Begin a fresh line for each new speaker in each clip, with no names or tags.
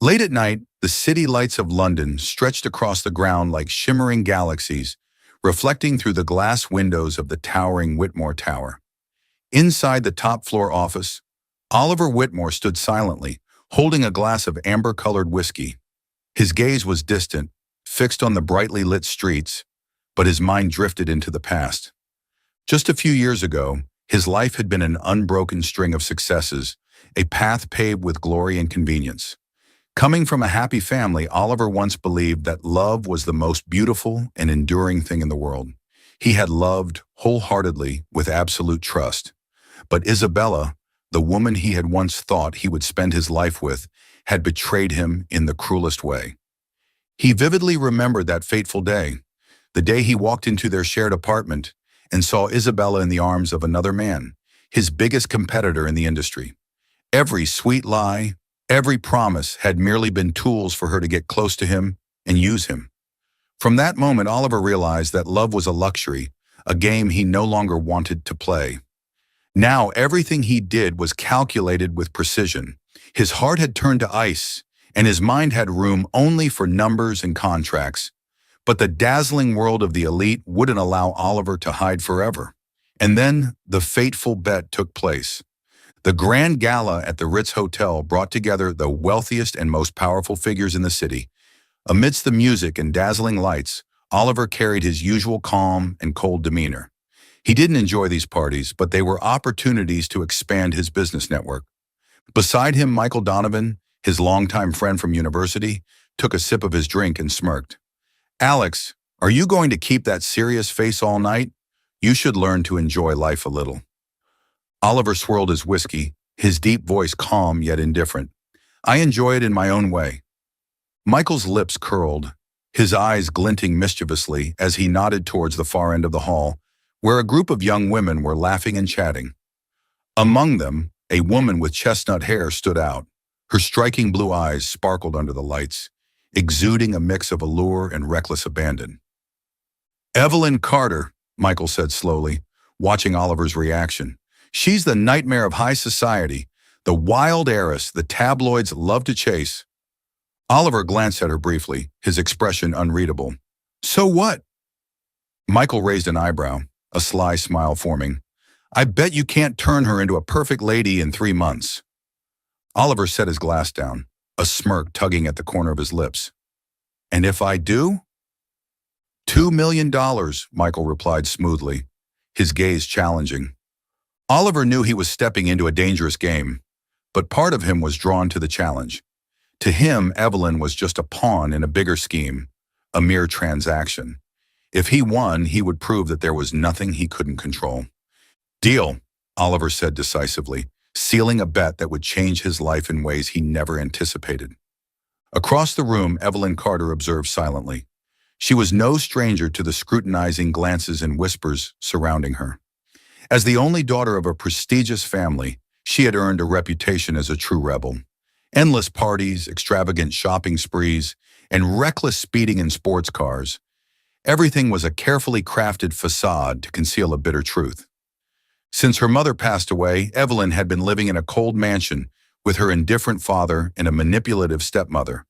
Late at night, the city lights of London stretched across the ground like shimmering galaxies, reflecting through the glass windows of the towering Whitmore Tower. Inside the top-floor office, Oliver Whitmore stood silently, holding a glass of amber-colored whiskey. His gaze was distant, fixed on the brightly lit streets, but his mind drifted into the past. Just a few years ago, his life had been an unbroken string of successes, a path paved with glory and convenience. Coming from a happy family, Oliver once believed that love was the most beautiful and enduring thing in the world. He had loved wholeheartedly with absolute trust. But Isabella, the woman he had once thought he would spend his life with, had betrayed him in the cruelest way. He vividly remembered that fateful day, the day he walked into their shared apartment and saw Isabella in the arms of another man, his biggest competitor in the industry. Every sweet lie, every promise had merely been tools for her to get close to him and use him. From that moment, Oliver realized that love was a luxury, a game he no longer wanted to play. Now, everything he did was calculated with precision. His heart had turned to ice, and his mind had room only for numbers and contracts. But the dazzling world of the elite wouldn't allow Oliver to hide forever. And then the fateful bet took place. The grand gala at the Ritz Hotel brought together the wealthiest and most powerful figures in the city. Amidst the music and dazzling lights, Oliver carried his usual calm and cold demeanor. He didn't enjoy these parties, but they were opportunities to expand his business network. Beside him, Michael Donovan, his longtime friend from university, took a sip of his drink and smirked. "Alex, are you going to keep that serious face all night? You should learn to enjoy life a little." Oliver swirled his whiskey, his deep voice calm yet indifferent. "I enjoy it in my own way." Michael's lips curled, his eyes glinting mischievously as he nodded towards the far end of the hall, where a group of young women were laughing and chatting. Among them, a woman with chestnut hair stood out. Her striking blue eyes sparkled under the lights, exuding a mix of allure and reckless abandon. "Evelyn Carter," Michael said slowly, watching Oliver's reaction. "She's the nightmare of high society, the wild heiress the tabloids love to chase." Oliver glanced at her briefly, his expression unreadable. "So what?" Michael raised an eyebrow, a sly smile forming. "I bet you can't turn her into a perfect lady in 3 months." Oliver set his glass down, a smirk tugging at the corner of his lips. "And if I do?" $2 million, Michael replied smoothly, his gaze challenging. Oliver knew he was stepping into a dangerous game, but part of him was drawn to the challenge. To him, Evelyn was just a pawn in a bigger scheme, a mere transaction. If he won, he would prove that there was nothing he couldn't control. "Deal," Oliver said decisively, sealing a bet that would change his life in ways he never anticipated. Across the room, Evelyn Carter observed silently. She was no stranger to the scrutinizing glances and whispers surrounding her. As the only daughter of a prestigious family, she had earned a reputation as a true rebel. Endless parties, extravagant shopping sprees, and reckless speeding in sports cars. Everything was a carefully crafted facade to conceal a bitter truth. Since her mother passed away, Evelyn had been living in a cold mansion with her indifferent father and a manipulative stepmother.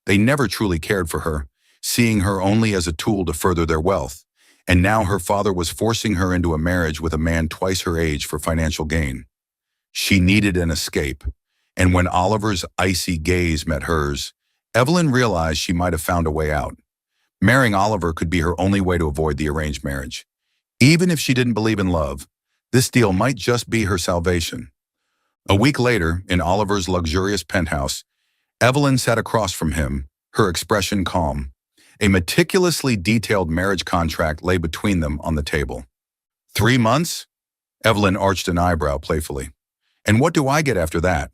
They never truly cared for her, seeing her only as a tool to further their wealth. And now her father was forcing her into a marriage with a man twice her age for financial gain. She needed an escape, and when Oliver's icy gaze met hers, Evelyn realized she might have found a way out. Marrying Oliver could be her only way to avoid the arranged marriage. Even if she didn't believe in love, this deal might just be her salvation. A week later, in Oliver's luxurious penthouse, Evelyn sat across from him, her expression calm. A meticulously detailed marriage contract lay between them on the table. 3 months? Evelyn arched an eyebrow playfully. "And what do I get after that?"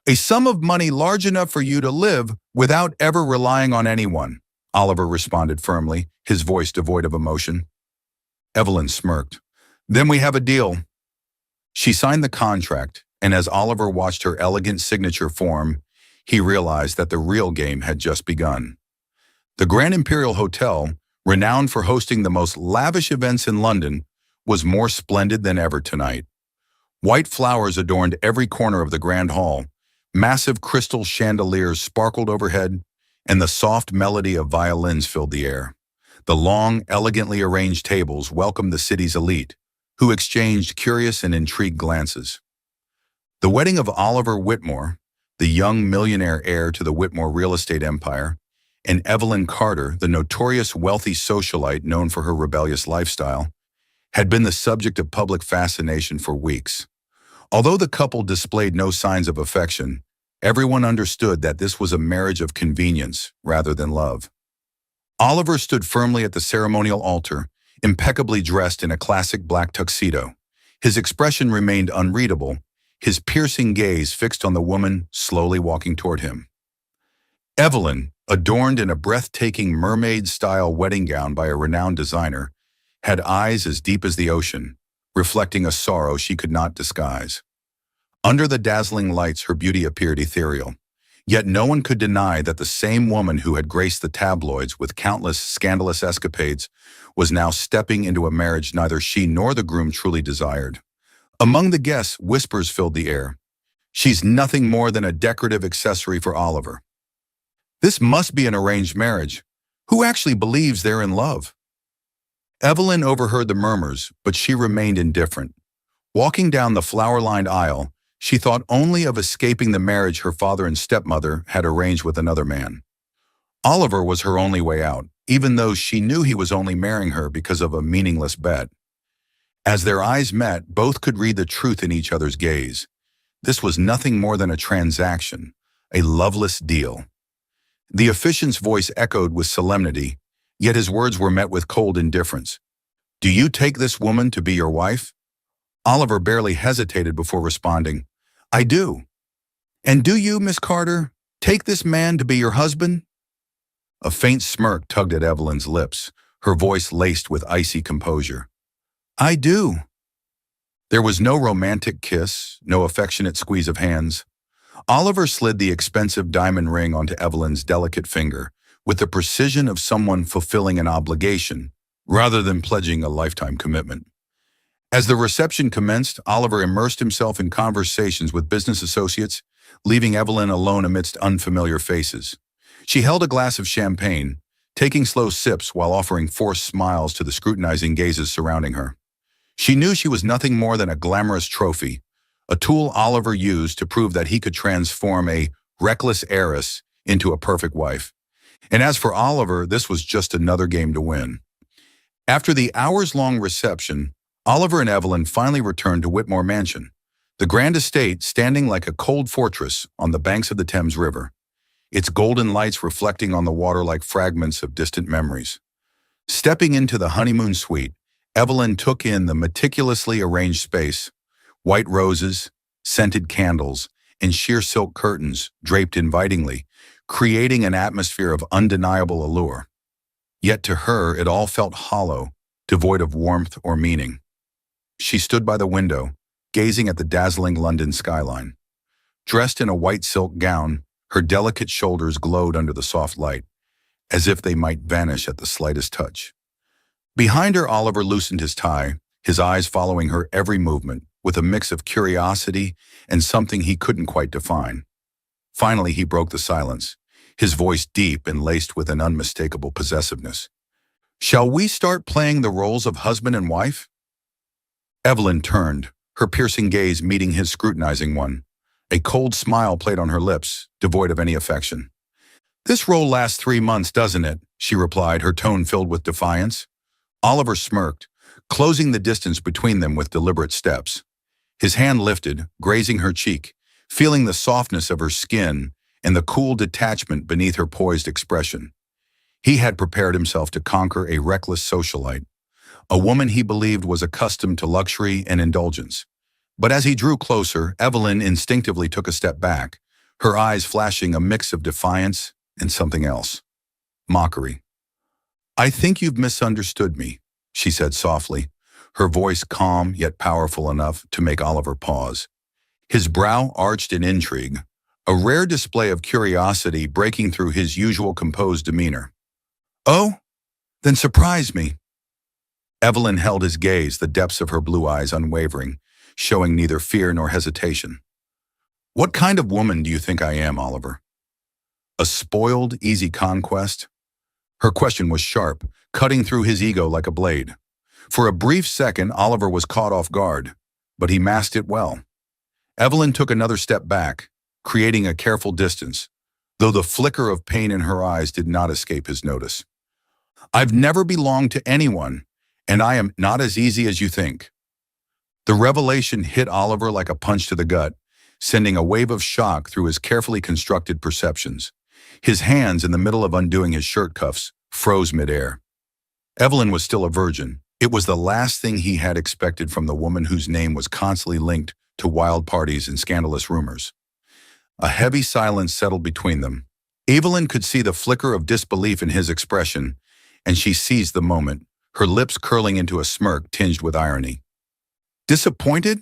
"A sum of money large enough for you to live without ever relying on anyone," Oliver responded firmly, his voice devoid of emotion. Evelyn smirked. "Then we have a deal." She signed the contract, and as Oliver watched her elegant signature form, he realized that the real game had just begun. The Grand Imperial Hotel, renowned for hosting the most lavish events in London, was more splendid than ever tonight. White flowers adorned every corner of the Grand Hall, Massive crystal chandeliers sparkled overhead, and the soft melody of violins filled the air. The long, elegantly arranged tables welcomed the city's elite, who exchanged curious and intrigued glances. The wedding of Oliver Whitmore, the young millionaire heir to the Whitmore real estate empire, and Evelyn Carter, the notorious wealthy socialite known for her rebellious lifestyle, had been the subject of public fascination for weeks. Although the couple displayed no signs of affection, everyone understood that this was a marriage of convenience rather than love. Oliver stood firmly at the ceremonial altar, impeccably dressed in a classic black tuxedo. His expression remained unreadable, his piercing gaze fixed on the woman slowly walking toward him. Evelyn, adorned in a breathtaking mermaid-style wedding gown by a renowned designer, had eyes as deep as the ocean, reflecting a sorrow she could not disguise. Under the dazzling lights, her beauty appeared ethereal. Yet no one could deny that the same woman who had graced the tabloids with countless scandalous escapades was now stepping into a marriage neither she nor the groom truly desired. Among the guests, whispers filled the air. "She's nothing more than a decorative accessory for Oliver. This must be an arranged marriage. Who actually believes they're in love?" Evelyn overheard the murmurs, but she remained indifferent. Walking down the flower-lined aisle, she thought only of escaping the marriage her father and stepmother had arranged with another man. Oliver was her only way out, even though she knew he was only marrying her because of a meaningless bet. As their eyes met, both could read the truth in each other's gaze. This was nothing more than a transaction, a loveless deal. The officiant's voice echoed with solemnity, yet his words were met with cold indifference. "Do you take this woman to be your wife?" Oliver barely hesitated before responding, "I do." "And do you, Miss Carter, take this man to be your husband?" A faint smirk tugged at Evelyn's lips, her voice laced with icy composure. "I do." There was no romantic kiss, no affectionate squeeze of hands. Oliver slid the expensive diamond ring onto Evelyn's delicate finger, with the precision of someone fulfilling an obligation, rather than pledging a lifetime commitment. As the reception commenced, Oliver immersed himself in conversations with business associates, leaving Evelyn alone amidst unfamiliar faces. She held a glass of champagne, taking slow sips while offering forced smiles to the scrutinizing gazes surrounding her. She knew she was nothing more than a glamorous trophy, a tool Oliver used to prove that he could transform a reckless heiress into a perfect wife. And as for Oliver, this was just another game to win. After the hours-long reception, Oliver and Evelyn finally returned to Whitmore Mansion, the grand estate standing like a cold fortress on the banks of the Thames River, its golden lights reflecting on the water like fragments of distant memories. Stepping into the honeymoon suite, Evelyn took in the meticulously arranged space, white roses, scented candles, and sheer silk curtains draped invitingly, creating an atmosphere of undeniable allure. Yet to her, it all felt hollow, devoid of warmth or meaning. She stood by the window, gazing at the dazzling London skyline. Dressed in a white silk gown, her delicate shoulders glowed under the soft light, as if they might vanish at the slightest touch. Behind her, Oliver loosened his tie, his eyes following her every movement, with a mix of curiosity and something he couldn't quite define. Finally, he broke the silence, his voice deep and laced with an unmistakable possessiveness. "Shall we start playing the roles of husband and wife?" Evelyn turned, her piercing gaze meeting his scrutinizing one. A cold smile played on her lips, devoid of any affection. "This role lasts 3 months, doesn't it?" she replied, her tone filled with defiance. Oliver smirked, closing the distance between them with deliberate steps. His hand lifted, grazing her cheek, feeling the softness of her skin and the cool detachment beneath her poised expression. He had prepared himself to conquer a reckless socialite, a woman he believed was accustomed to luxury and indulgence. But as he drew closer, Evelyn instinctively took a step back, her eyes flashing a mix of defiance and something else. Mockery. "I think you've misunderstood me," she said softly, her voice calm yet powerful enough to make Oliver pause. His brow arched in intrigue, a rare display of curiosity breaking through his usual composed demeanor. "Oh? Then surprise me." Evelyn held his gaze, the depths of her blue eyes unwavering, showing neither fear nor hesitation. What kind of woman do you think I am, Oliver? A spoiled, easy conquest? Her question was sharp, cutting through his ego like a blade. For a brief second, Oliver was caught off guard, but he masked it well. Evelyn took another step back, creating a careful distance, though the flicker of pain in her eyes did not escape his notice. I've never belonged to anyone, and I am not as easy as you think. The revelation hit Oliver like a punch to the gut, sending a wave of shock through his carefully constructed perceptions. His hands, in the middle of undoing his shirt cuffs, froze midair. Evelyn was still a virgin. It was the last thing he had expected from the woman whose name was constantly linked to wild parties and scandalous rumors. A heavy silence settled between them. Evelyn could see the flicker of disbelief in his expression, and she seized the moment, her lips curling into a smirk tinged with irony. Disappointed?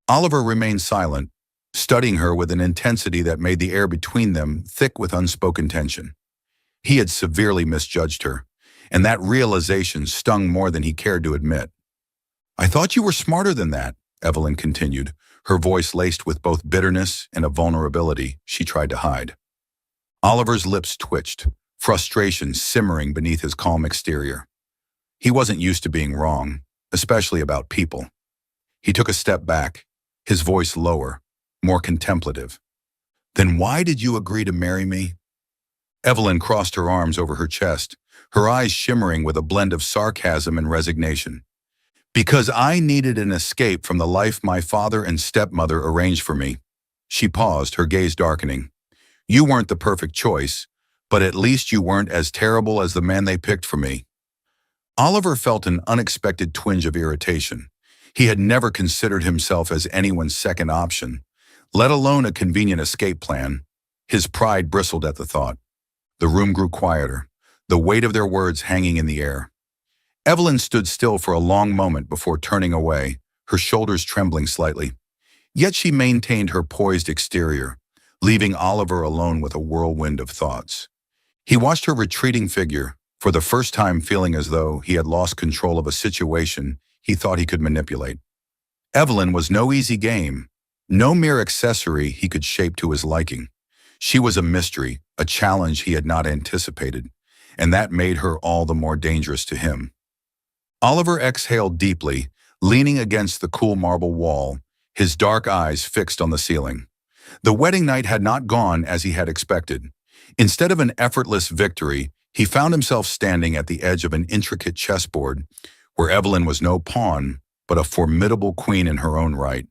Oliver remained silent, studying her with an intensity that made the air between them thick with unspoken tension. He had severely misjudged her, and that realization stung more than he cared to admit. I thought you were smarter than that, Evelyn continued, her voice laced with both bitterness and a vulnerability she tried to hide. Oliver's lips twitched, frustration simmering beneath his calm exterior. He wasn't used to being wrong, especially about people. He took a step back, his voice lower, more contemplative. Then why did you agree to marry me? Evelyn crossed her arms over her chest, her eyes shimmering with a blend of sarcasm and resignation. Because I needed an escape from the life my father and stepmother arranged for me. She paused, her gaze darkening. You weren't the perfect choice, but at least you weren't as terrible as the man they picked for me. Oliver felt an unexpected twinge of irritation. He had never considered himself as anyone's second option, let alone a convenient escape plan. His pride bristled at the thought. The room grew quieter, the weight of their words hanging in the air. Evelyn stood still for a long moment before turning away, her shoulders trembling slightly. Yet she maintained her poised exterior, leaving Oliver alone with a whirlwind of thoughts. He watched her retreating figure, for the first time feeling as though he had lost control of a situation he thought he could manipulate. Evelyn was no easy game, no mere accessory he could shape to his liking. She was a mystery, a challenge he had not anticipated, and that made her all the more dangerous to him. Oliver exhaled deeply, leaning against the cool marble wall, his dark eyes fixed on the ceiling. The wedding night had not gone as he had expected. Instead of an effortless victory, he found himself standing at the edge of an intricate chessboard, where Evelyn was no pawn, but a formidable queen in her own right.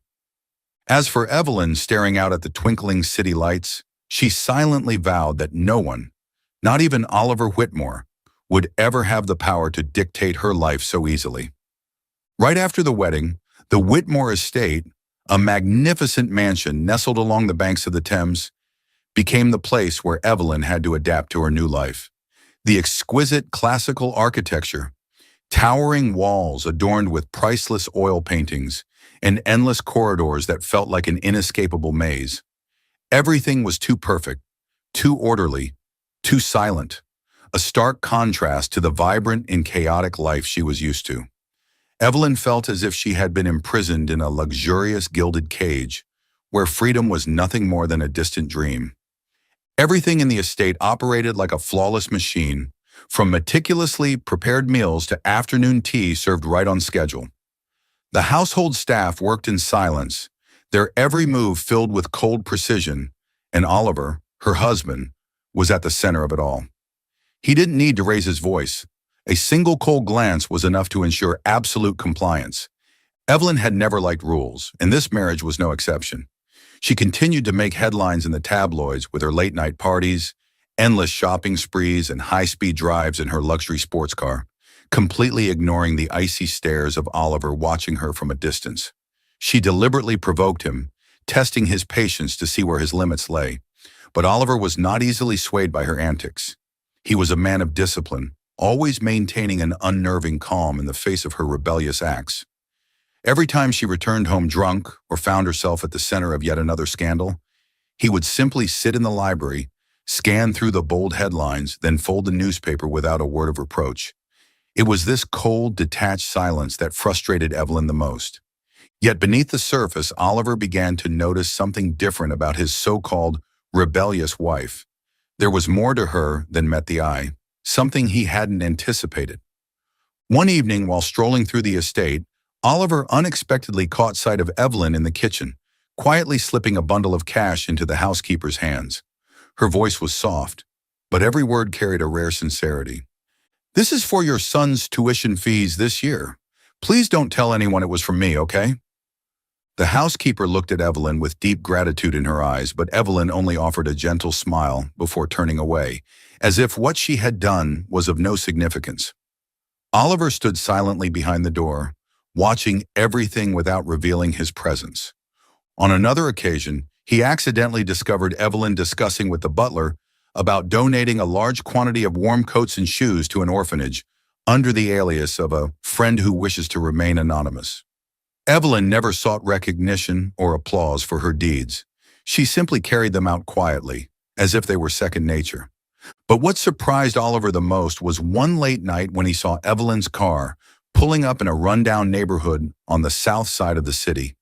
As for Evelyn staring out at the twinkling city lights, she silently vowed that no one, not even Oliver Whitmore, would ever have the power to dictate her life so easily. Right after the wedding, the Whitmore estate, a magnificent mansion nestled along the banks of the Thames, became the place where Evelyn had to adapt to her new life. The exquisite classical architecture, towering walls adorned with priceless oil paintings, and endless corridors that felt like an inescapable maze. Everything was too perfect, too orderly, too silent, a stark contrast to the vibrant and chaotic life she was used to. Evelyn felt as if she had been imprisoned in a luxurious gilded cage, where freedom was nothing more than a distant dream. Everything in the estate operated like a flawless machine, from meticulously prepared meals to afternoon tea served right on schedule. The household staff worked in silence, their every move filled with cold precision, and Oliver, her husband, was at the center of it all. He didn't need to raise his voice. A single cold glance was enough to ensure absolute compliance. Evelyn had never liked rules, and this marriage was no exception. She continued to make headlines in the tabloids with her late-night parties, endless shopping sprees, and high-speed drives in her luxury sports car, completely ignoring the icy stares of Oliver watching her from a distance. She deliberately provoked him, testing his patience to see where his limits lay. But Oliver was not easily swayed by her antics. He was a man of discipline, always maintaining an unnerving calm in the face of her rebellious acts. Every time she returned home drunk or found herself at the center of yet another scandal, he would simply sit in the library, scan through the bold headlines, then fold the newspaper without a word of reproach. It was this cold, detached silence that frustrated Evelyn the most. Yet beneath the surface, Oliver began to notice something different about his so-called rebellious wife. There was more to her than met the eye, something he hadn't anticipated. One evening, while strolling through the estate, Oliver unexpectedly caught sight of Evelyn in the kitchen, quietly slipping a bundle of cash into the housekeeper's hands. Her voice was soft, but every word carried a rare sincerity. "This is for your son's tuition fees this year. Please don't tell anyone it was from me, okay?" The housekeeper looked at Evelyn with deep gratitude in her eyes, but Evelyn only offered a gentle smile before turning away, as if what she had done was of no significance. Oliver stood silently behind the door, watching everything without revealing his presence. On another occasion, he accidentally discovered Evelyn discussing with the butler about donating a large quantity of warm coats and shoes to an orphanage under the alias of a friend who wishes to remain anonymous. Evelyn never sought recognition or applause for her deeds. She simply carried them out quietly, as if they were second nature. But what surprised Oliver the most was one late night when he saw Evelyn's car pulling up in a rundown neighborhood on the south side of the city.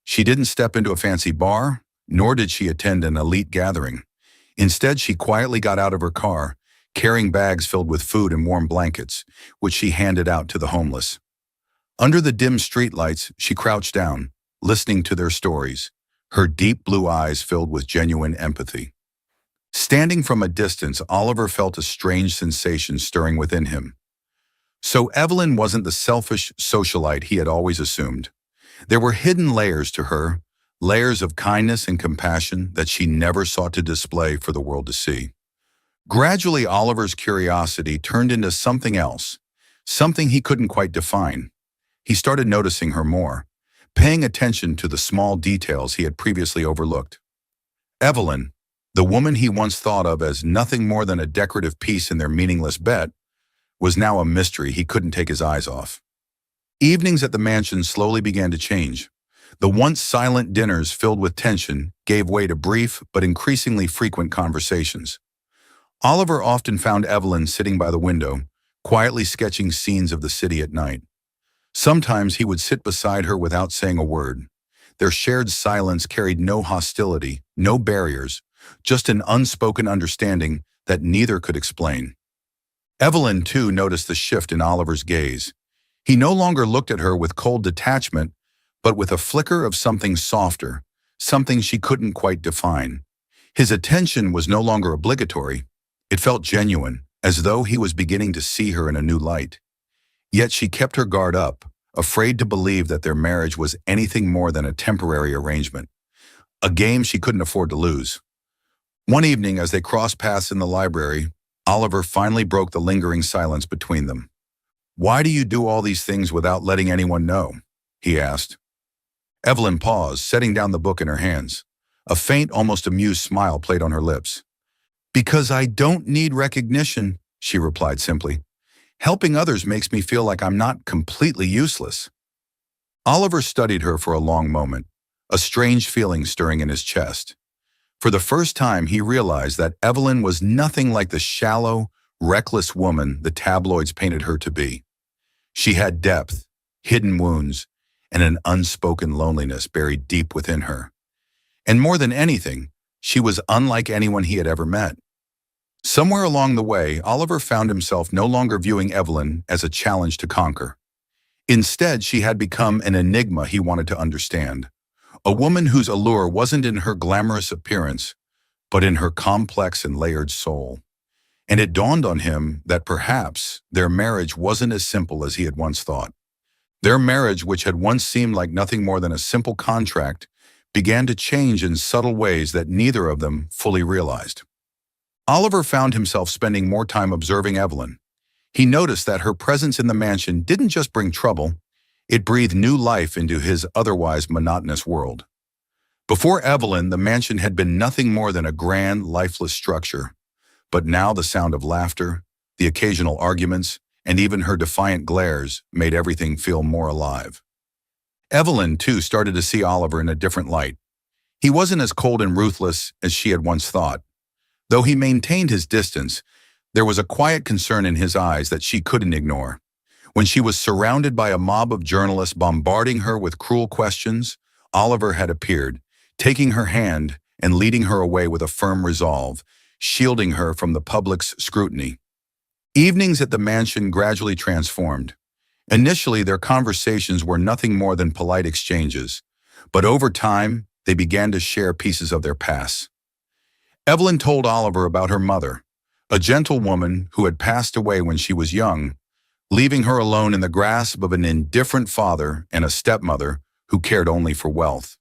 She didn't step into a fancy bar, nor did she attend an elite gathering. Instead, she quietly got out of her car, carrying bags filled with food and warm blankets, which she handed out to the homeless. Under the dim streetlights, she crouched down, listening to their stories, her deep blue eyes filled with genuine empathy. Standing from a distance, Oliver felt a strange sensation stirring within him. So Evelyn wasn't the selfish socialite he had always assumed. There were hidden layers to her, layers of kindness and compassion that she never sought to display for the world to see. Gradually, Oliver's curiosity turned into something else, something he couldn't quite define. He started noticing her more, paying attention to the small details he had previously overlooked. Evelyn, the woman he once thought of as nothing more than a decorative piece in their meaningless bet, was now a mystery he couldn't take his eyes off. Evenings at the mansion slowly began to change. The once silent dinners filled with tension gave way to brief but increasingly frequent conversations. Oliver often found Evelyn sitting by the window, quietly sketching scenes of the city at night. Sometimes he would sit beside her without saying a word. Their shared silence carried no hostility, no barriers, just an unspoken understanding that neither could explain. Evelyn, too, noticed the shift in Oliver's gaze. He no longer looked at her with cold detachment, but with a flicker of something softer, something she couldn't quite define. His attention was no longer obligatory. It felt genuine, as though he was beginning to see her in a new light. Yet she kept her guard up, afraid to believe that their marriage was anything more than a temporary arrangement, a game she couldn't afford to lose. One evening, as they crossed paths in the library, Oliver finally broke the lingering silence between them. "Why do you do all these things without letting anyone know?" he asked. Evelyn paused, setting down the book in her hands. A faint, almost amused smile played on her lips. "Because I don't need recognition," she replied simply. "Helping others makes me feel like I'm not completely useless." Oliver studied her for a long moment, a strange feeling stirring in his chest. For the first time, he realized that Evelyn was nothing like the shallow, reckless woman the tabloids painted her to be. She had depth, hidden wounds, and an unspoken loneliness buried deep within her. And more than anything, she was unlike anyone he had ever met. Somewhere along the way, Oliver found himself no longer viewing Evelyn as a challenge to conquer. Instead, she had become an enigma he wanted to understand. A woman whose allure wasn't in her glamorous appearance, but in her complex and layered soul. And it dawned on him that perhaps their marriage wasn't as simple as he had once thought. Their marriage, which had once seemed like nothing more than a simple contract, began to change in subtle ways that neither of them fully realized. Oliver found himself spending more time observing Evelyn. He noticed that her presence in the mansion didn't just bring trouble, it breathed new life into his otherwise monotonous world. Before Evelyn, the mansion had been nothing more than a grand, lifeless structure. But now the sound of laughter, the occasional arguments, and even her defiant glares made everything feel more alive. Evelyn, too, started to see Oliver in a different light. He wasn't as cold and ruthless as she had once thought. Though he maintained his distance, there was a quiet concern in his eyes that she couldn't ignore. When she was surrounded by a mob of journalists bombarding her with cruel questions, Oliver had appeared, taking her hand and leading her away with a firm resolve, shielding her from the public's scrutiny. Evenings at the mansion gradually transformed. Initially, their conversations were nothing more than polite exchanges, but over time, they began to share pieces of their past. Evelyn told Oliver about her mother, a gentle woman who had passed away when she was young, leaving her alone in the grasp of an indifferent father and a stepmother who cared only for wealth.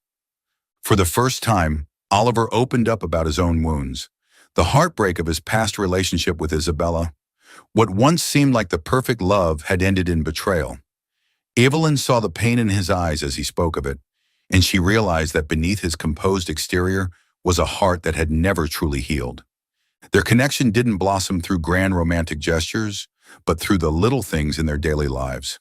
For the first time, Oliver opened up about his own wounds, the heartbreak of his past relationship with Isabella. What once seemed like the perfect love had ended in betrayal. Evelyn saw the pain in his eyes as he spoke of it, and she realized that beneath his composed exterior was a heart that had never truly healed. Their connection didn't blossom through grand romantic gestures, but through the little things in their daily lives.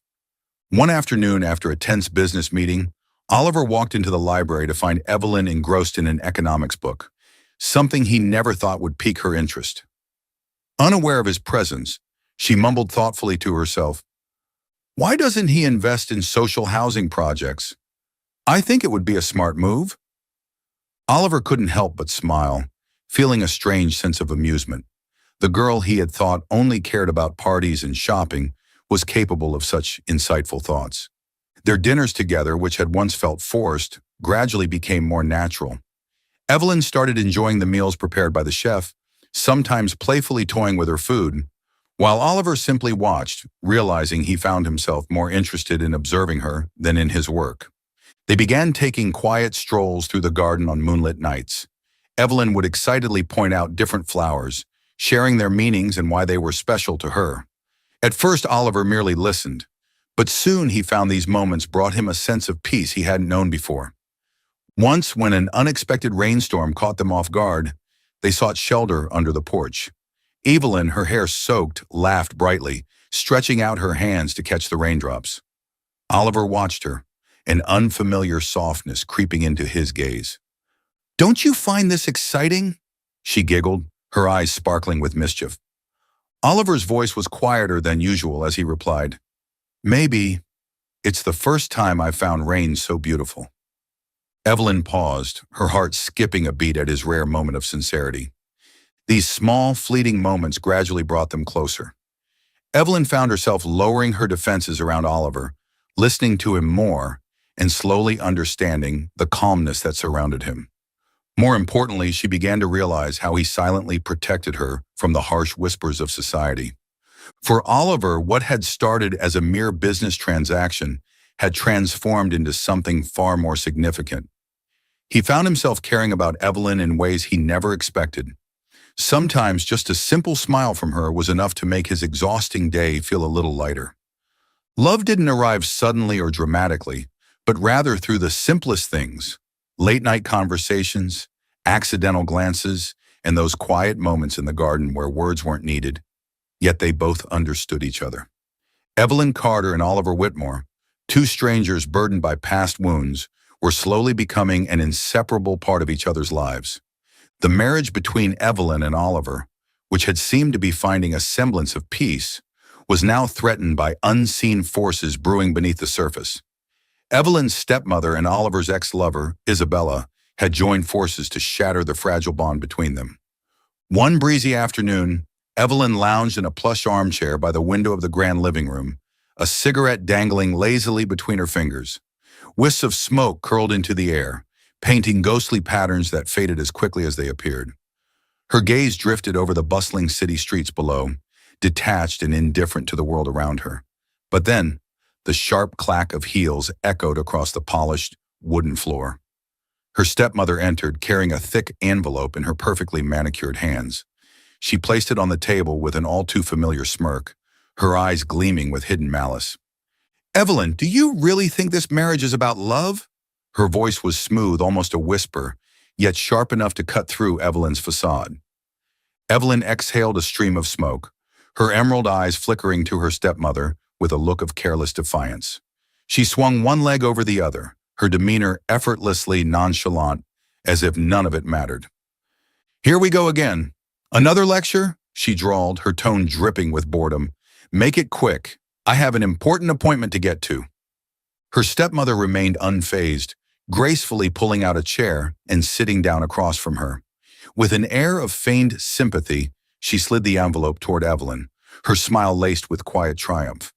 One afternoon, after a tense business meeting, Oliver walked into the library to find Evelyn engrossed in an economics book, something he never thought would pique her interest. Unaware of his presence, she mumbled thoughtfully to herself, "Why doesn't he invest in social housing projects? I think it would be a smart move." Oliver couldn't help but smile, feeling a strange sense of amusement. The girl he had thought only cared about parties and shopping was capable of such insightful thoughts. Their dinners together, which had once felt forced, gradually became more natural. Evelyn started enjoying the meals prepared by the chef, sometimes playfully toying with her food, while Oliver simply watched, realizing he found himself more interested in observing her than in his work. They began taking quiet strolls through the garden on moonlit nights. Evelyn would excitedly point out different flowers, sharing their meanings and why they were special to her. At first, Oliver merely listened, but soon he found these moments brought him a sense of peace he hadn't known before. Once, when an unexpected rainstorm caught them off guard, they sought shelter under the porch. Evelyn, her hair soaked, laughed brightly, stretching out her hands to catch the raindrops. Oliver watched her, an unfamiliar softness creeping into his gaze. "Don't you find this exciting?" she giggled, her eyes sparkling with mischief. Oliver's voice was quieter than usual as he replied, "Maybe. It's the first time I've found rain so beautiful." Evelyn paused, her heart skipping a beat at his rare moment of sincerity. These small, fleeting moments gradually brought them closer. Evelyn found herself lowering her defenses around Oliver, listening to him more, and slowly understanding the calmness that surrounded him. More importantly, she began to realize how he silently protected her from the harsh whispers of society. For Oliver, what had started as a mere business transaction had transformed into something far more significant. He found himself caring about Evelyn in ways he never expected. Sometimes just a simple smile from her was enough to make his exhausting day feel a little lighter. Love didn't arrive suddenly or dramatically, but rather through the simplest things: late-night conversations, accidental glances, and those quiet moments in the garden where words weren't needed, yet they both understood each other. Evelyn Carter and Oliver Whitmore, two strangers burdened by past wounds, were slowly becoming an inseparable part of each other's lives. The marriage between Evelyn and Oliver, which had seemed to be finding a semblance of peace, was now threatened by unseen forces brewing beneath the surface. Evelyn's stepmother and Oliver's ex-lover, Isabella, had joined forces to shatter the fragile bond between them. One breezy afternoon, Evelyn lounged in a plush armchair by the window of the grand living room, a cigarette dangling lazily between her fingers. Wisps of smoke curled into the air, painting ghostly patterns that faded as quickly as they appeared. Her gaze drifted over the bustling city streets below, detached and indifferent to the world around her. But then, the sharp clack of heels echoed across the polished, wooden floor. Her stepmother entered, carrying a thick envelope in her perfectly manicured hands. She placed it on the table with an all-too-familiar smirk, her eyes gleaming with hidden malice. "Evelyn, do you really think this marriage is about love?" Her voice was smooth, almost a whisper, yet sharp enough to cut through Evelyn's facade. Evelyn exhaled a stream of smoke, her emerald eyes flickering to her stepmother with a look of careless defiance. She swung one leg over the other, her demeanor effortlessly nonchalant, as if none of it mattered. "Here we go again. Another lecture?" she drawled, her tone dripping with boredom. "Make it quick." I have an important appointment to get to. Her stepmother remained unfazed, gracefully pulling out a chair and sitting down across from her. With an air of feigned sympathy, she slid the envelope toward Evelyn, her smile laced with quiet triumph.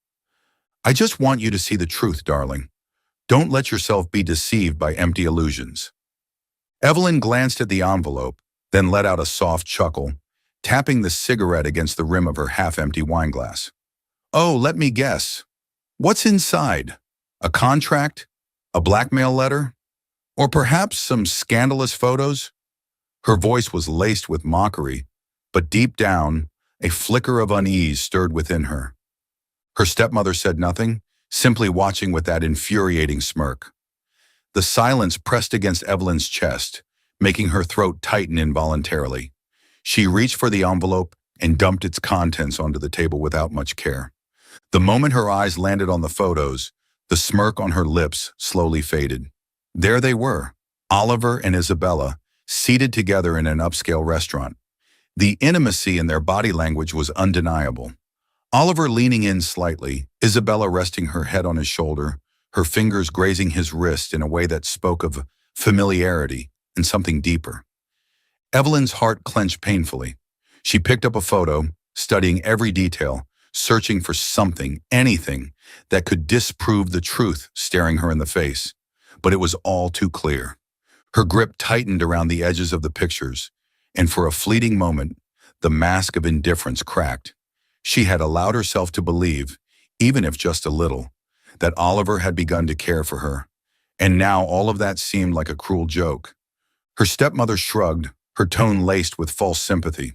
I just want you to see the truth, darling. Don't let yourself be deceived by empty illusions. Evelyn glanced at the envelope, then let out a soft chuckle, tapping the cigarette against the rim of her half-empty wineglass. Oh, let me guess. What's inside? A contract? A blackmail letter? Or perhaps some scandalous photos? Her voice was laced with mockery, but deep down, a flicker of unease stirred within her. Her stepmother said nothing, simply watching with that infuriating smirk. The silence pressed against Evelyn's chest, making her throat tighten involuntarily. She reached for the envelope and dumped its contents onto the table without much care. The moment her eyes landed on the photos, the smirk on her lips slowly faded. There they were, Oliver and Isabella, seated together in an upscale restaurant. The intimacy in their body language was undeniable. Oliver leaning in slightly, Isabella resting her head on his shoulder, her fingers grazing his wrist in a way that spoke of familiarity and something deeper. Evelyn's heart clenched painfully. She picked up a photo, studying every detail, searching for something, anything, that could disprove the truth staring her in the face. But it was all too clear. Her grip tightened around the edges of the pictures, and for a fleeting moment, the mask of indifference cracked. She had allowed herself to believe, even if just a little, that Oliver had begun to care for her, and now all of that seemed like a cruel joke. Her stepmother shrugged, her tone laced with false sympathy.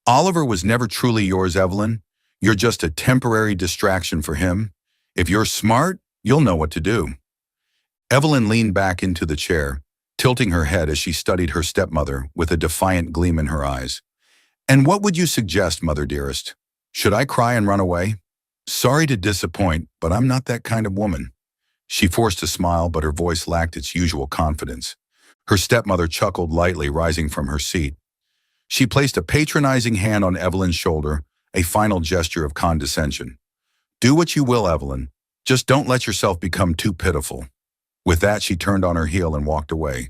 Oliver was never truly yours, Evelyn. You're just a temporary distraction for him. If you're smart, you'll know what to do. Evelyn leaned back into the chair, tilting her head as she studied her stepmother with a defiant gleam in her eyes. And what would you suggest, mother dearest? Should I cry and run away? Sorry to disappoint, but I'm not that kind of woman. She forced a smile, but her voice lacked its usual confidence. Her stepmother chuckled lightly, rising from her seat. She placed a patronizing hand on Evelyn's shoulder, a final gesture of condescension. Do what you will, Evelyn. Just don't let yourself become too pitiful. With that, she turned on her heel and walked away,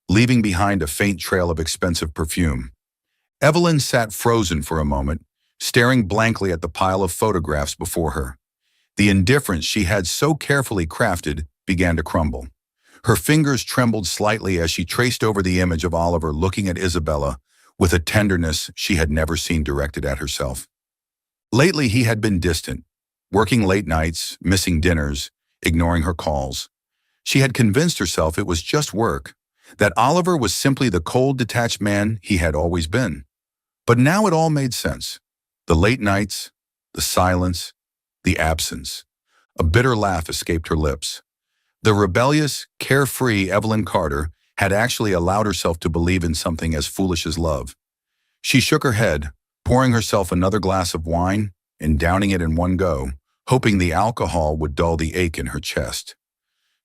leaving behind a faint trail of expensive perfume. Evelyn sat frozen for a moment, staring blankly at the pile of photographs before her. The indifference she had so carefully crafted began to crumble. Her fingers trembled slightly as she traced over the image of Oliver looking at Isabella with a tenderness she had never seen directed at herself. Lately, he had been distant, working late nights, missing dinners, ignoring her calls. She had convinced herself it was just work, that Oliver was simply the cold, detached man he had always been. But now it all made sense. The late nights, the silence, the absence. A bitter laugh escaped her lips. The rebellious, carefree Evelyn Carter had actually allowed herself to believe in something as foolish as love. She shook her head, pouring herself another glass of wine and downing it in one go, hoping the alcohol would dull the ache in her chest.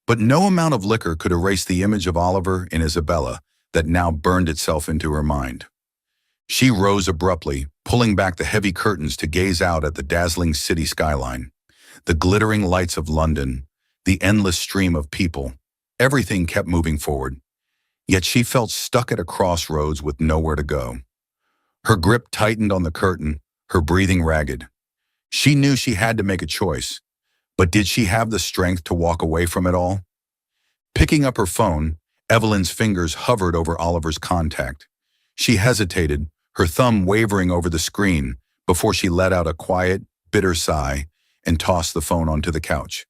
But no amount of liquor could erase the image of Oliver and Isabella that now burned itself into her mind. She rose abruptly, pulling back the heavy curtains to gaze out at the dazzling city skyline. The glittering lights of London, the endless stream of people, everything kept moving forward. Yet she felt stuck at a crossroads with nowhere to go. Her grip tightened on the curtain, her breathing ragged. She knew she had to make a choice, but did she have the strength to walk away from it all? Picking up her phone, Evelyn's fingers hovered over Oliver's contact. She hesitated, her thumb wavering over the screen, before she let out a quiet, bitter sigh and tossed the phone onto the couch.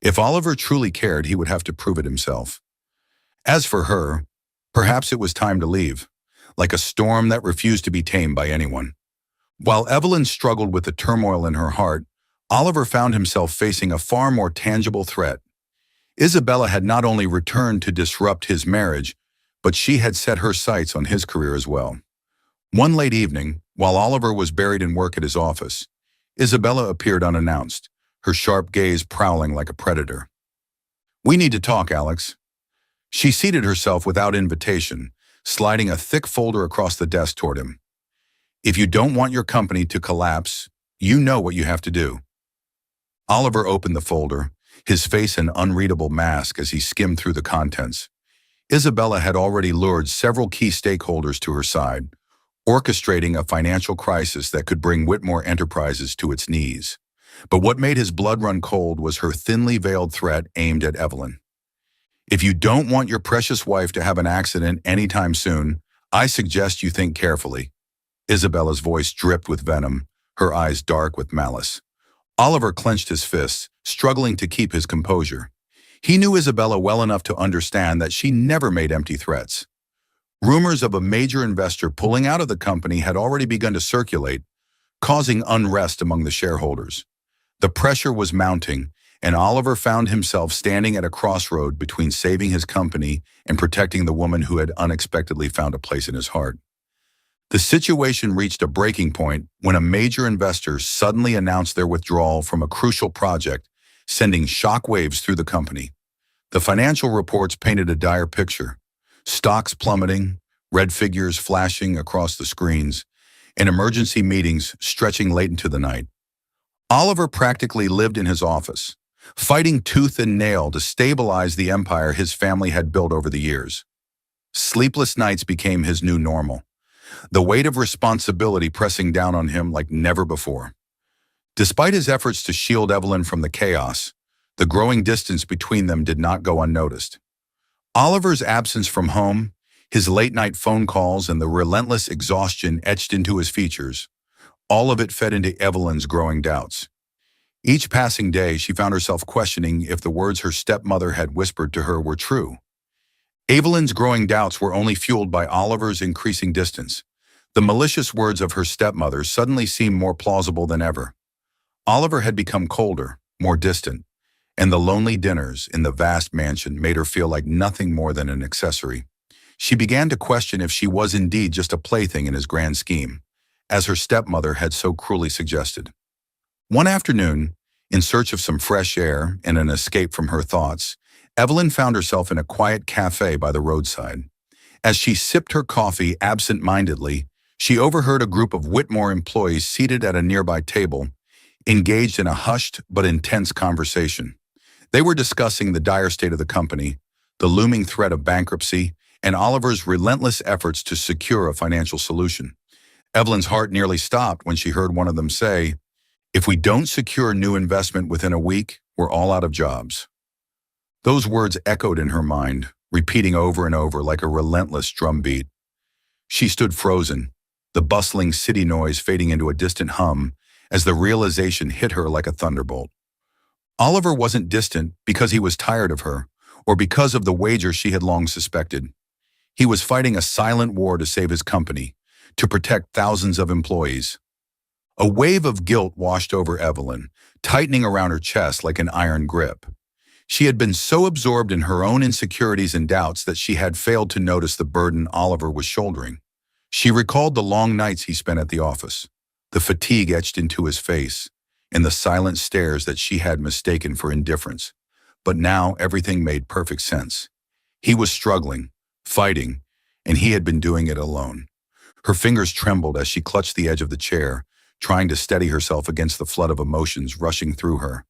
If Oliver truly cared, he would have to prove it himself. As for her, perhaps it was time to leave, like a storm that refused to be tamed by anyone. While Evelyn struggled with the turmoil in her heart, Oliver found himself facing a far more tangible threat. Isabella had not only returned to disrupt his marriage, but she had set her sights on his career as well. One late evening, while Oliver was buried in work at his office, Isabella appeared unannounced, her sharp gaze prowling like a predator. "We need to talk, Alex." She seated herself without invitation, sliding a thick folder across the desk toward him. "If you don't want your company to collapse, you know what you have to do." Oliver opened the folder, his face an unreadable mask as he skimmed through the contents. Isabella had already lured several key stakeholders to her side, orchestrating a financial crisis that could bring Whitmore Enterprises to its knees. But what made his blood run cold was her thinly veiled threat aimed at Evelyn. If you don't want your precious wife to have an accident anytime soon, I suggest you think carefully. Isabella's voice dripped with venom, her eyes dark with malice. Oliver clenched his fists, struggling to keep his composure. He knew Isabella well enough to understand that she never made empty threats. Rumors of a major investor pulling out of the company had already begun to circulate, causing unrest among the shareholders. The pressure was mounting, and Oliver found himself standing at a crossroad between saving his company and protecting the woman who had unexpectedly found a place in his heart. The situation reached a breaking point when a major investor suddenly announced their withdrawal from a crucial project, sending shockwaves through the company. The financial reports painted a dire picture: stocks plummeting, red figures flashing across the screens, and emergency meetings stretching late into the night. Oliver practically lived in his office, fighting tooth and nail to stabilize the empire his family had built over the years. Sleepless nights became his new normal, the weight of responsibility pressing down on him like never before. Despite his efforts to shield Evelyn from the chaos, the growing distance between them did not go unnoticed. Oliver's absence from home, his late-night phone calls, and the relentless exhaustion etched into his features, all of it fed into Evelyn's growing doubts. Each passing day, she found herself questioning if the words her stepmother had whispered to her were true. Evelyn's growing doubts were only fueled by Oliver's increasing distance. The malicious words of her stepmother suddenly seemed more plausible than ever. Oliver had become colder, more distant, and the lonely dinners in the vast mansion made her feel like nothing more than an accessory. She began to question if she was indeed just a plaything in his grand scheme, as her stepmother had so cruelly suggested. One afternoon, in search of some fresh air and an escape from her thoughts, Evelyn found herself in a quiet cafe by the roadside. As she sipped her coffee absent-mindedly, she overheard a group of Whitmore employees seated at a nearby table, engaged in a hushed but intense conversation. They were discussing the dire state of the company, the looming threat of bankruptcy, and Oliver's relentless efforts to secure a financial solution. Evelyn's heart nearly stopped when she heard one of them say, "If we don't secure new investment within a week, we're all out of jobs." Those words echoed in her mind, repeating over and over like a relentless drumbeat. She stood frozen, the bustling city noise fading into a distant hum as the realization hit her like a thunderbolt. Oliver wasn't distant because he was tired of her or because of the wager she had long suspected. He was fighting a silent war to save his company, to protect thousands of employees. A wave of guilt washed over Evelyn, tightening around her chest like an iron grip. She had been so absorbed in her own insecurities and doubts that she had failed to notice the burden Oliver was shouldering. She recalled the long nights he spent at the office, the fatigue etched into his face, and the silent stares that she had mistaken for indifference. But now everything made perfect sense. He was struggling, fighting, and he had been doing it alone. Her fingers trembled as she clutched the edge of the chair, trying to steady herself against the flood of emotions rushing through her.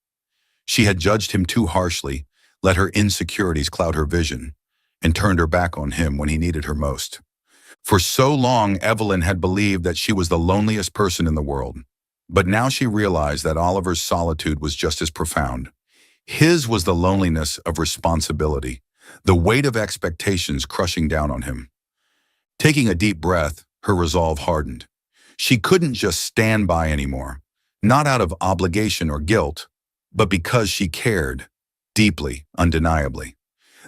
She had judged him too harshly, let her insecurities cloud her vision, and turned her back on him when he needed her most. For so long, Evelyn had believed that she was the loneliest person in the world. But now she realized that Oliver's solitude was just as profound. His was the loneliness of responsibility, the weight of expectations crushing down on him. Taking a deep breath, her resolve hardened. She couldn't just stand by anymore, not out of obligation or guilt, but because she cared, deeply, undeniably.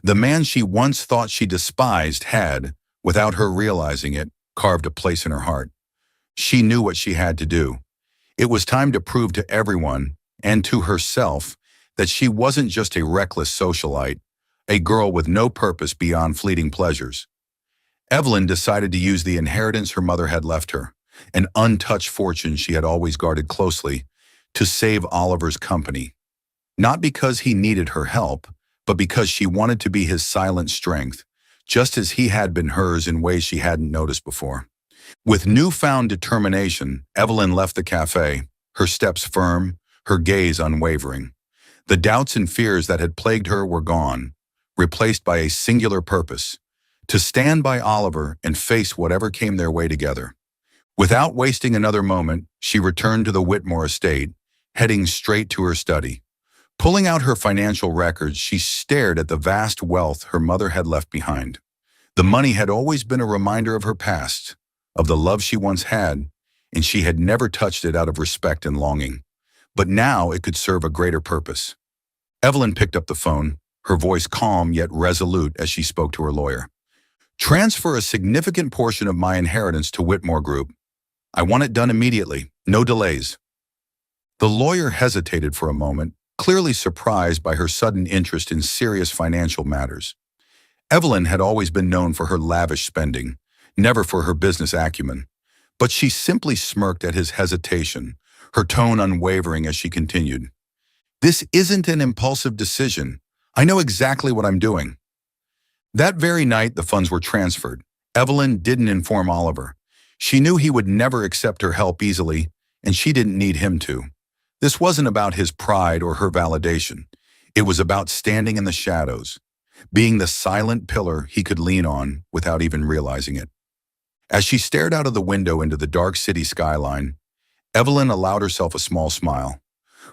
The man she once thought she despised had, without her realizing it, carved a place in her heart. She knew what she had to do. It was time to prove to everyone, and to herself, that she wasn't just a reckless socialite, a girl with no purpose beyond fleeting pleasures. Evelyn decided to use the inheritance her mother had left her, an untouched fortune she had always guarded closely, to save Oliver's company. Not because he needed her help, but because she wanted to be his silent strength, just as he had been hers in ways she hadn't noticed before. With newfound determination, Evelyn left the cafe, her steps firm, her gaze unwavering. The doubts and fears that had plagued her were gone, replaced by a singular purpose: to stand by Oliver and face whatever came their way together. Without wasting another moment, she returned to the Whitmore estate, heading straight to her study. Pulling out her financial records, she stared at the vast wealth her mother had left behind. The money had always been a reminder of her past, of the love she once had, and she had never touched it out of respect and longing. But now it could serve a greater purpose. Evelyn picked up the phone, her voice calm yet resolute as she spoke to her lawyer. "Transfer a significant portion of my inheritance to Whitmore Group. I want it done immediately, no delays." The lawyer hesitated for a moment, clearly surprised by her sudden interest in serious financial matters. Evelyn had always been known for her lavish spending, never for her business acumen. But she simply smirked at his hesitation, her tone unwavering as she continued. "This isn't an impulsive decision. I know exactly what I'm doing." That very night, the funds were transferred. Evelyn didn't inform Oliver. She knew he would never accept her help easily, and she didn't need him to. This wasn't about his pride or her validation. It was about standing in the shadows, being the silent pillar he could lean on without even realizing it. As she stared out of the window into the dark city skyline, Evelyn allowed herself a small smile.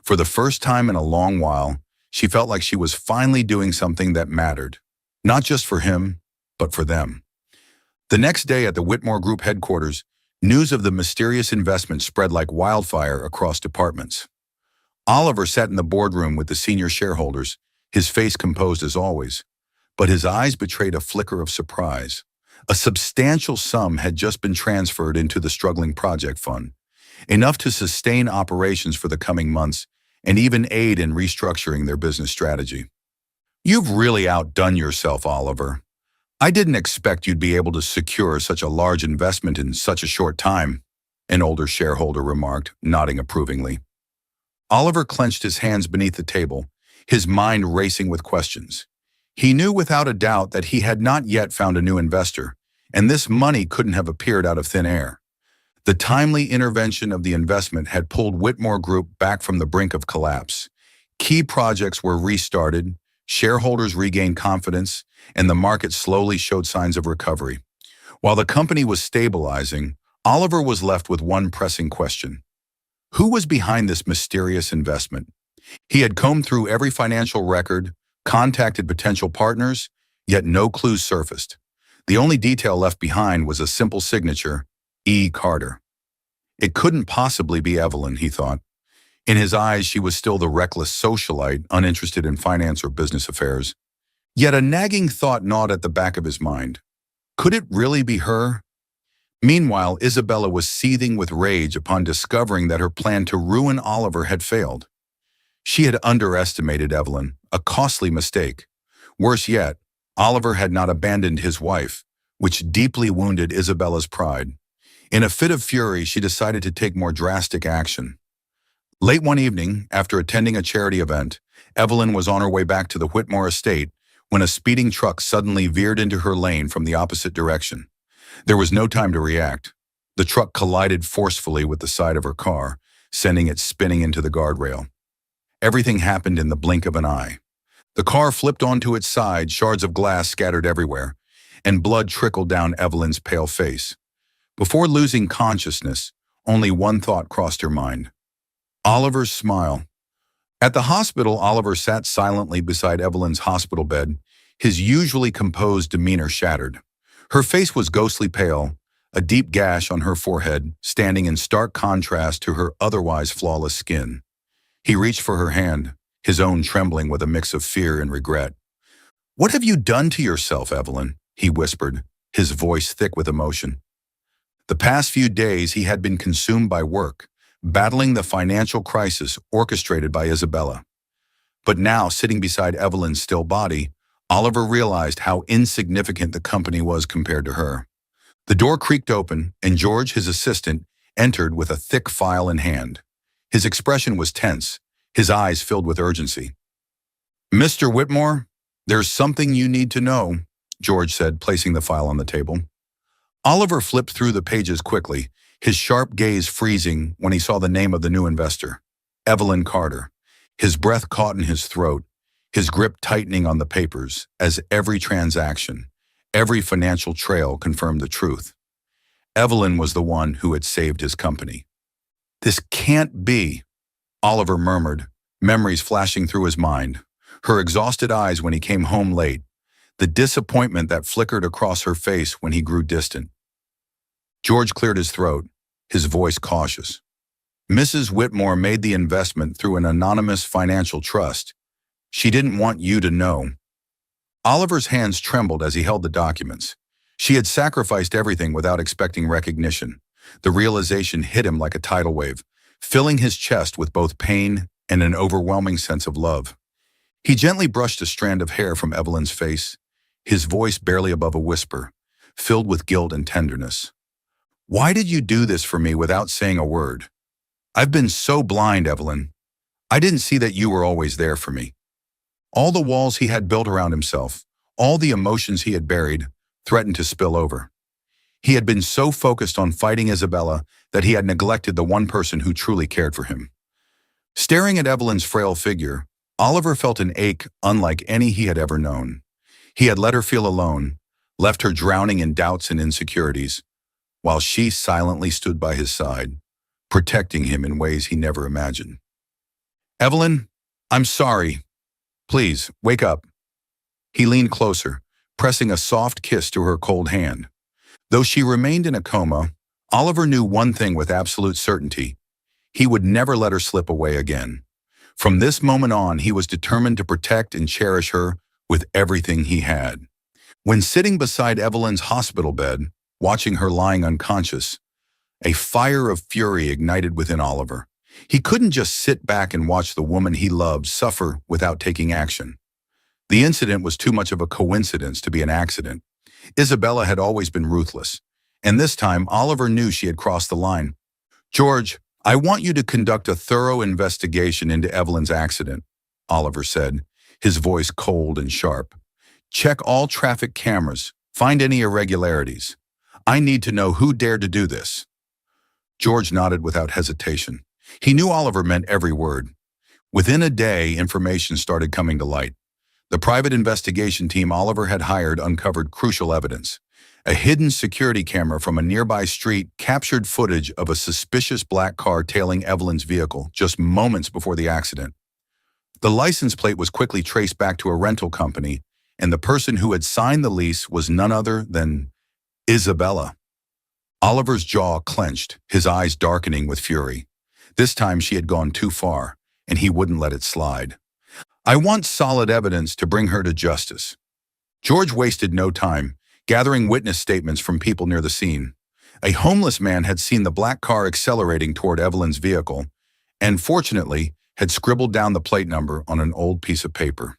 For the first time in a long while, she felt like she was finally doing something that mattered, not just for him, but for them. The next day at the Whitmore Group headquarters, news of the mysterious investment spread like wildfire across departments. Oliver sat in the boardroom with the senior shareholders, his face composed as always, but his eyes betrayed a flicker of surprise. A substantial sum had just been transferred into the struggling project fund, enough to sustain operations for the coming months and even aid in restructuring their business strategy. "You've really outdone yourself, Oliver. I didn't expect you'd be able to secure such a large investment in such a short time," an older shareholder remarked, nodding approvingly. Oliver clenched his hands beneath the table, his mind racing with questions. He knew without a doubt that he had not yet found a new investor, and this money couldn't have appeared out of thin air. The timely intervention of the investment had pulled Whitmore Group back from the brink of collapse. Key projects were restarted, shareholders regained confidence, and the market slowly showed signs of recovery. While the company was stabilizing, Oliver was left with one pressing question. Who was behind this mysterious investment? He had combed through every financial record, contacted potential partners, yet no clues surfaced. The only detail left behind was a simple signature, E. Carter. It couldn't possibly be Evelyn, he thought. In his eyes, she was still the reckless socialite, uninterested in finance or business affairs. Yet a nagging thought gnawed at the back of his mind. Could it really be her? Meanwhile, Isabella was seething with rage upon discovering that her plan to ruin Oliver had failed. She had underestimated Evelyn, a costly mistake. Worse yet, Oliver had not abandoned his wife, which deeply wounded Isabella's pride. In a fit of fury, she decided to take more drastic action. Late one evening, after attending a charity event, Evelyn was on her way back to the Whitmore estate when a speeding truck suddenly veered into her lane from the opposite direction. There was no time to react. The truck collided forcefully with the side of her car, sending it spinning into the guardrail. Everything happened in the blink of an eye. The car flipped onto its side, shards of glass scattered everywhere, and blood trickled down Evelyn's pale face. Before losing consciousness, only one thought crossed her mind. Oliver's smile. At the hospital, Oliver sat silently beside Evelyn's hospital bed, his usually composed demeanor shattered. Her face was ghostly pale, a deep gash on her forehead standing in stark contrast to her otherwise flawless skin. He reached for her hand, his own trembling with a mix of fear and regret. "What have you done to yourself, Evelyn?" he whispered, his voice thick with emotion. The past few days he had been consumed by work, battling the financial crisis orchestrated by Isabella. But now, sitting beside Evelyn's still body, Oliver realized how insignificant the company was compared to her. The door creaked open, and George, his assistant, entered with a thick file in hand. His expression was tense, his eyes filled with urgency. "Mr. Whitmore, there's something you need to know," George said, placing the file on the table. Oliver flipped through the pages quickly, his sharp gaze freezing when he saw the name of the new investor. Evelyn Carter. His breath caught in his throat, his grip tightening on the papers, as every transaction, every financial trail confirmed the truth. Evelyn was the one who had saved his company. "This can't be," Oliver murmured, memories flashing through his mind. Her exhausted eyes when he came home late, the disappointment that flickered across her face when he grew distant. George cleared his throat, his voice cautious. "Mrs. Whitmore made the investment through an anonymous financial trust. She didn't want you to know." Oliver's hands trembled as he held the documents. She had sacrificed everything without expecting recognition. The realization hit him like a tidal wave, filling his chest with both pain and an overwhelming sense of love. He gently brushed a strand of hair from Evelyn's face, his voice barely above a whisper, filled with guilt and tenderness. "Why did you do this for me without saying a word? I've been so blind, Evelyn. I didn't see that you were always there for me." All the walls he had built around himself, all the emotions he had buried, threatened to spill over. He had been so focused on fighting Isabella that he had neglected the one person who truly cared for him. Staring at Evelyn's frail figure, Oliver felt an ache unlike any he had ever known. He had let her feel alone, left her drowning in doubts and insecurities, while she silently stood by his side, protecting him in ways he never imagined. "Evelyn, I'm sorry. Please, wake up." He leaned closer, pressing a soft kiss to her cold hand. Though she remained in a coma, Oliver knew one thing with absolute certainty. He would never let her slip away again. From this moment on, he was determined to protect and cherish her with everything he had. When sitting beside Evelyn's hospital bed, watching her lying unconscious, a fire of fury ignited within Oliver. He couldn't just sit back and watch the woman he loved suffer without taking action. The incident was too much of a coincidence to be an accident. Isabella had always been ruthless, and this time Oliver knew she had crossed the line. "George, I want you to conduct a thorough investigation into Evelyn's accident," Oliver said, his voice cold and sharp. "Check all traffic cameras, find any irregularities. I need to know who dared to do this." George nodded without hesitation. He knew Oliver meant every word. Within a day, information started coming to light. The private investigation team Oliver had hired uncovered crucial evidence. A hidden security camera from a nearby street captured footage of a suspicious black car tailing Evelyn's vehicle just moments before the accident. The license plate was quickly traced back to a rental company, and the person who had signed the lease was none other than Isabella. Oliver's jaw clenched, his eyes darkening with fury. This time she had gone too far, and he wouldn't let it slide. "I want solid evidence to bring her to justice." George wasted no time, gathering witness statements from people near the scene. A homeless man had seen the black car accelerating toward Evelyn's vehicle, and fortunately had scribbled down the plate number on an old piece of paper.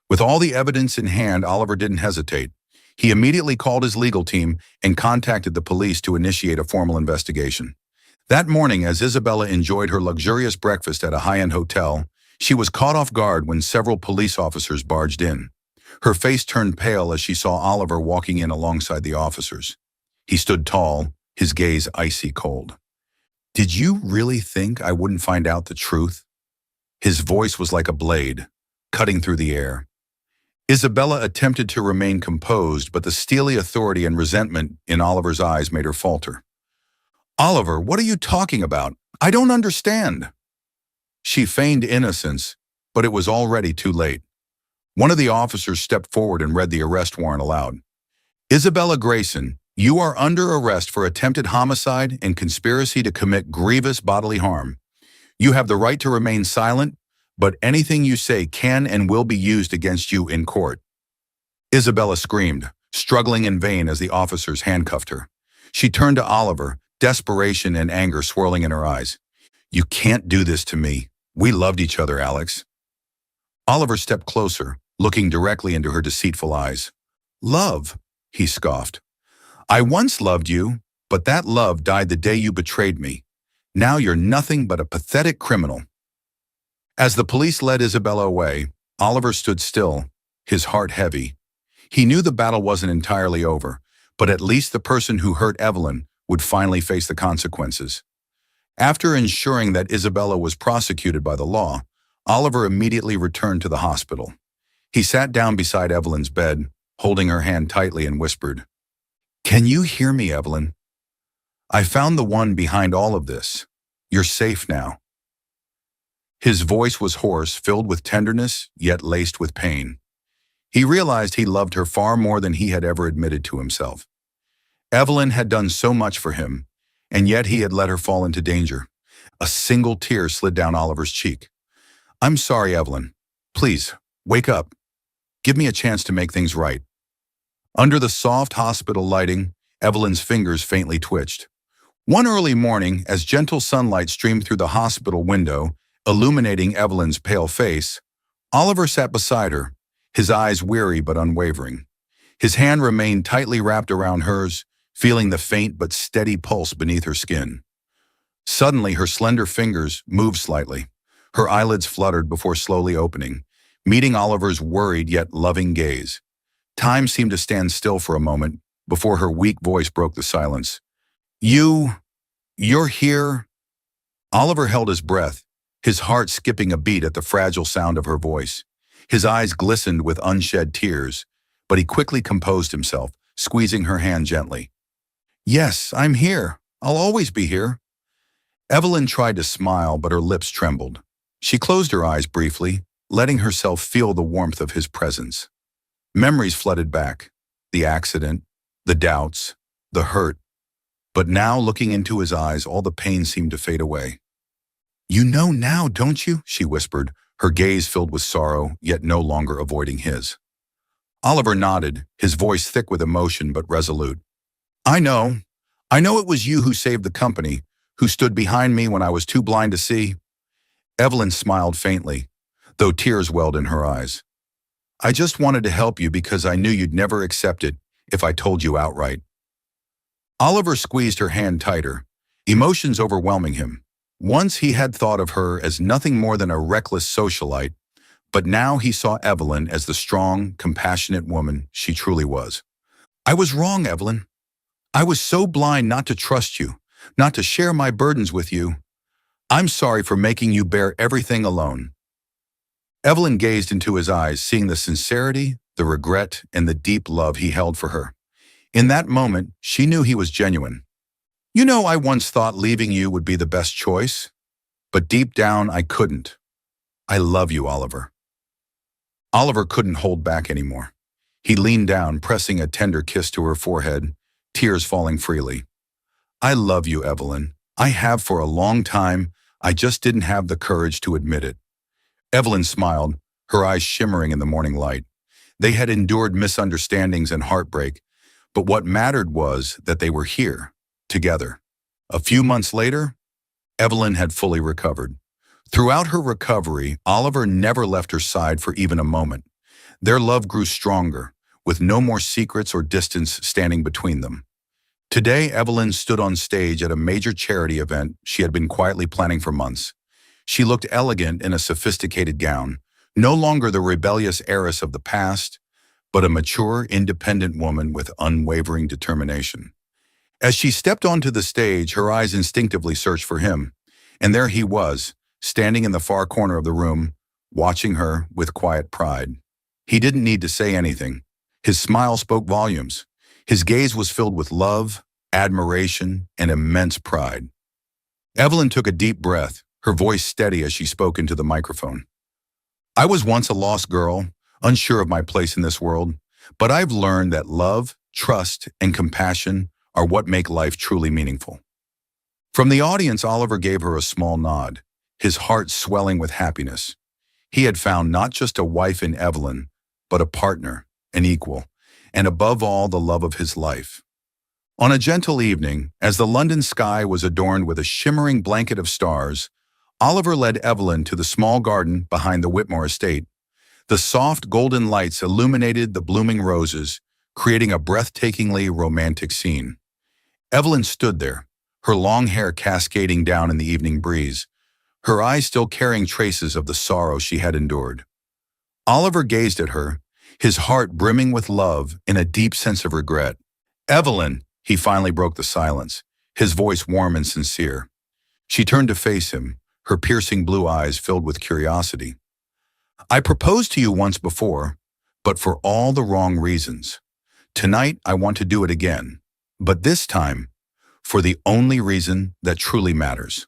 With all the evidence in hand, Oliver didn't hesitate. He immediately called his legal team and contacted the police to initiate a formal investigation. That morning, as Isabella enjoyed her luxurious breakfast at a high-end hotel, she was caught off guard when several police officers barged in. Her face turned pale as she saw Oliver walking in alongside the officers. He stood tall, his gaze icy cold. "Did you really think I wouldn't find out the truth?" His voice was like a blade, cutting through the air. Isabella attempted to remain composed, but the steely authority and resentment in Oliver's eyes made her falter. "Oliver, what are you talking about? I don't understand." She feigned innocence, but it was already too late. One of the officers stepped forward and read the arrest warrant aloud. "Isabella Grayson, you are under arrest for attempted homicide and conspiracy to commit grievous bodily harm. You have the right to remain silent, but anything you say can and will be used against you in court." Isabella screamed, struggling in vain as the officers handcuffed her. She turned to Oliver, desperation and anger swirling in her eyes. "You can't do this to me. We loved each other, Alex." Oliver stepped closer, looking directly into her deceitful eyes. "Love," he scoffed. "I once loved you, but that love died the day you betrayed me. Now you're nothing but a pathetic criminal." As the police led Isabella away, Oliver stood still, his heart heavy. He knew the battle wasn't entirely over, but at least the person who hurt Evelyn would finally face the consequences. After ensuring that Isabella was prosecuted by the law, Oliver immediately returned to the hospital. He sat down beside Evelyn's bed, holding her hand tightly and whispered, "Can you hear me, Evelyn? I found the one behind all of this. You're safe now." His voice was hoarse, filled with tenderness, yet laced with pain. He realized he loved her far more than he had ever admitted to himself. Evelyn had done so much for him, and yet he had let her fall into danger. A single tear slid down Oliver's cheek. "I'm sorry, Evelyn. Please, wake up. Give me a chance to make things right." Under the soft hospital lighting, Evelyn's fingers faintly twitched. One early morning, as gentle sunlight streamed through the hospital window, illuminating Evelyn's pale face, Oliver sat beside her, his eyes weary but unwavering. His hand remained tightly wrapped around hers, feeling the faint but steady pulse beneath her skin. Suddenly, her slender fingers moved slightly. Her eyelids fluttered before slowly opening, meeting Oliver's worried yet loving gaze. Time seemed to stand still for a moment before her weak voice broke the silence. You're here?" Oliver held his breath, his heart skipping a beat at the fragile sound of her voice. His eyes glistened with unshed tears, but he quickly composed himself, squeezing her hand gently. "Yes, I'm here. I'll always be here." Evelyn tried to smile, but her lips trembled. She closed her eyes briefly, letting herself feel the warmth of his presence. Memories flooded back. The accident, the doubts, the hurt. But now, looking into his eyes, all the pain seemed to fade away. "You know now, don't you?" she whispered, her gaze filled with sorrow, yet no longer avoiding his. Oliver nodded, his voice thick with emotion but resolute. "I know. I know it was you who saved the company, who stood behind me when I was too blind to see." Evelyn smiled faintly, though tears welled in her eyes. "I just wanted to help you because I knew you'd never accept it if I told you outright." Oliver squeezed her hand tighter, emotions overwhelming him. Once he had thought of her as nothing more than a reckless socialite, but now he saw Evelyn as the strong, compassionate woman she truly was. "I was wrong, Evelyn. I was so blind not to trust you, not to share my burdens with you. I'm sorry for making you bear everything alone." Evelyn gazed into his eyes, seeing the sincerity, the regret, and the deep love he held for her. In that moment, she knew he was genuine. "You know, I once thought leaving you would be the best choice, but deep down I couldn't. I love you, Oliver." Oliver couldn't hold back anymore. He leaned down, pressing a tender kiss to her forehead, tears falling freely. "I love you, Evelyn. I have for a long time. I just didn't have the courage to admit it." Evelyn smiled, her eyes shimmering in the morning light. They had endured misunderstandings and heartbreak, but what mattered was that they were here, together. A few months later, Evelyn had fully recovered. Throughout her recovery, Oliver never left her side for even a moment. Their love grew stronger, with no more secrets or distance standing between them. Today, Evelyn stood on stage at a major charity event she had been quietly planning for months. She looked elegant in a sophisticated gown, no longer the rebellious heiress of the past, but a mature, independent woman with unwavering determination. As she stepped onto the stage, her eyes instinctively searched for him, and there he was, standing in the far corner of the room, watching her with quiet pride. He didn't need to say anything. His smile spoke volumes. His gaze was filled with love, admiration, and immense pride. Evelyn took a deep breath, her voice steady as she spoke into the microphone. "I was once a lost girl, unsure of my place in this world, but I've learned that love, trust, and compassion are what make life truly meaningful." From the audience, Oliver gave her a small nod, his heart swelling with happiness. He had found not just a wife in Evelyn, but a partner, an equal, and above all, the love of his life. On a gentle evening, as the London sky was adorned with a shimmering blanket of stars, Oliver led Evelyn to the small garden behind the Whitmore estate. The soft golden lights illuminated the blooming roses, creating a breathtakingly romantic scene. Evelyn stood there, her long hair cascading down in the evening breeze, her eyes still carrying traces of the sorrow she had endured. Oliver gazed at her, his heart brimming with love and a deep sense of regret. "Evelyn," he finally broke the silence, his voice warm and sincere. She turned to face him, her piercing blue eyes filled with curiosity. I proposed to you once before, but for all the wrong reasons. Tonight, I want to do it again, but this time, for the only reason that truly matters.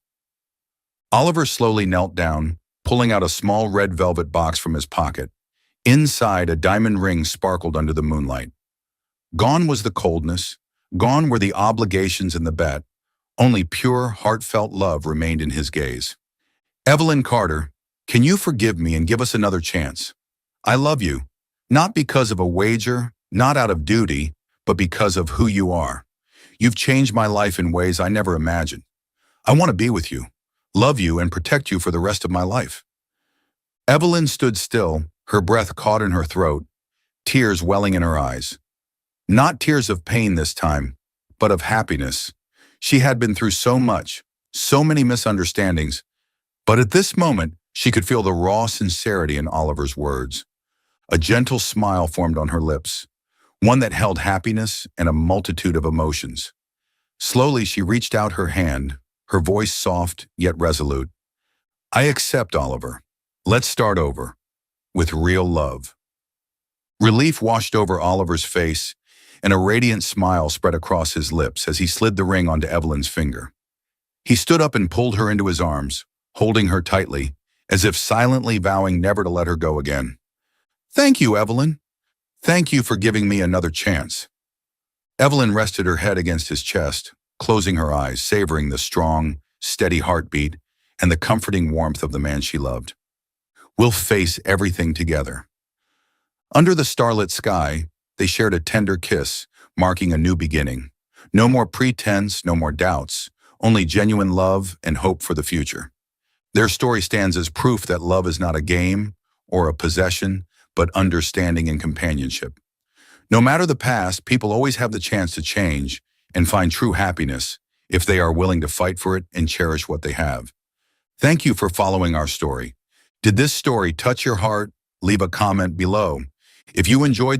Oliver slowly knelt down, pulling out a small red velvet box from his pocket. Inside, a diamond ring sparkled under the moonlight. Gone was the coldness, gone were the obligations and the bet. Only pure, heartfelt love remained in his gaze. Evelyn Carter, can you forgive me and give us another chance? I love you, not because of a wager, not out of duty, but because of who you are. You've changed my life in ways I never imagined. I want to be with you, love you, and protect you for the rest of my life. Evelyn stood still, her breath caught in her throat, tears welling in her eyes. Not tears of pain this time, but of happiness. She had been through so much, so many misunderstandings, but at this moment, she could feel the raw sincerity in Oliver's words. A gentle smile formed on her lips, one that held happiness and a multitude of emotions. Slowly, she reached out her hand, her voice soft yet resolute. I accept, Oliver. Let's start over, with real love. Relief washed over Oliver's face, and a radiant smile spread across his lips as he slid the ring onto Evelyn's finger. He stood up and pulled her into his arms, holding her tightly, as if silently vowing never to let her go again. Thank you, Evelyn. Thank you for giving me another chance. Evelyn rested her head against his chest, closing her eyes, savoring the strong, steady heartbeat and the comforting warmth of the man she loved. We'll face everything together. Under the starlit sky, they shared a tender kiss, marking a new beginning. No more pretense, no more doubts, only genuine love and hope for the future. Their story stands as proof that love is not a game or a possession, but understanding and companionship. No matter the past, people always have the chance to change and find true happiness if they are willing to fight for it and cherish what they have. Thank you for following our story. Did this story touch your heart? Leave a comment below. If you enjoyed